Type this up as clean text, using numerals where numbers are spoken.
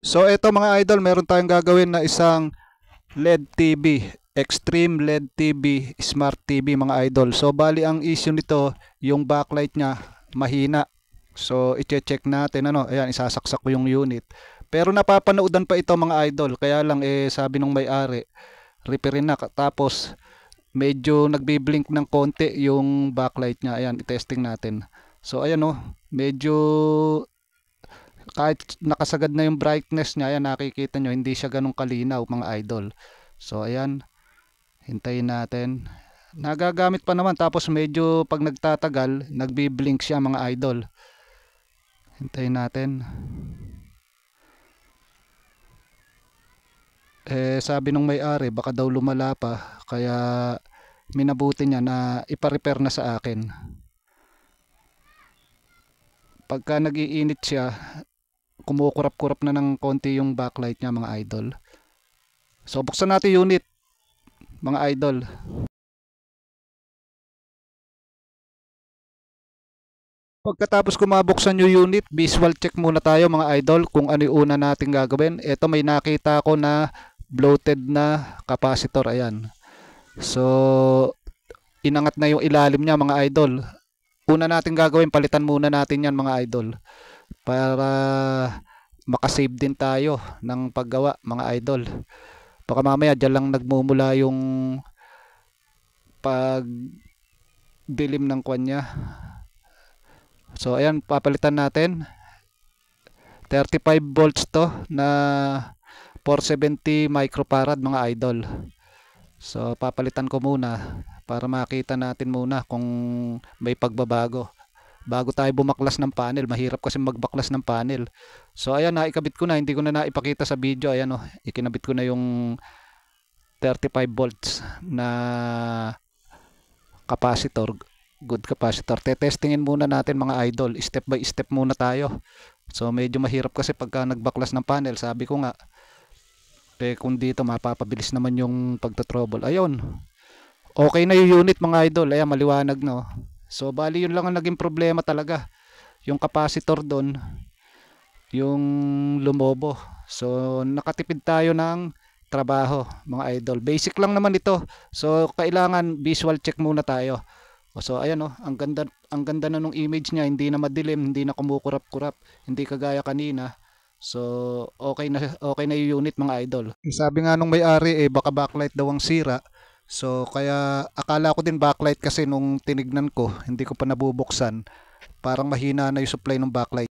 So eto mga idol, meron tayong gagawin na isang LED TV, Extreme LED TV, Smart TV mga idol. So bali ang issue nito, yung backlight niya mahina. So i-check natin ano, ayan isasaksak ko yung unit. Pero napapanoodan pa ito mga idol, kaya lang sabi nung may-ari, repairin na. Tapos medyo nagbi-blink ng konti yung backlight niya. Ayan, i-testing natin. So ayan oh, medyo kahit nakasagad na yung brightness niya, ayan nakikita nyo, hindi siya ganun kalinaw mga idol. So ayan, hintayin natin. Nagagamit pa naman, tapos medyo pag nagtatagal, nagbi-blink siya mga idol. Hintayin natin. Sabi nung may-ari, baka daw lumala pa, kaya minabuti niya na ipa-repair na sa akin. Pagka nag-iinit siya, kumukurap-kurap na ng konti yung backlight niya mga idol. So buksan natin unit mga idol. Pagkatapos ko mabuksan yung unit, visual check muna tayo mga idol kung ano yung una nating gagawin. Ito may nakita ko na bloated na capacitor, ayan. So inangat na yung ilalim niya mga idol. Una nating gagawin, palitan muna natin yan mga idol, para makasave din tayo ng paggawa mga idol. Baka mamaya dyan lang nagmumula yung pagdilim ng kanya. So ayan, papalitan natin. 35 volts to na 470 microfarad mga idol. So papalitan ko muna para makita natin muna kung may pagbabago bago tayo bumaklas ng panel. Mahirap kasi magbaklas ng panel. So ayan, naikabit ko na, hindi ko na naipakita sa video. Ayan oh, ikinabit ko na yung 35 volts na capacitor, good capacitor. Tetestingin muna natin mga idol, step by step muna tayo. So medyo mahirap kasi pagka nagbaklas ng panel, sabi ko nga, kung dito mapapabilis naman yung pagta-trouble. Ayun, okay na yung unit mga idol. Ayan, maliwanag no. So bali yun lang ang naging problema talaga, yung capacitor doon, yung lumobo. So nakatipid tayo ng trabaho mga idol. Basic lang naman ito. So kailangan visual check muna tayo. So ayan oh, ang ganda na nung image niya, hindi na madilim, hindi na kumukurap-kurap, hindi kagaya kanina. So okay na yung unit mga idol. Sabi nga nung may-ari baka backlight daw ang sira. So kaya akala ko din backlight kasi nung tinignan ko, hindi ko pa nabubuksan. Parang mahina na yung supply ng backlight.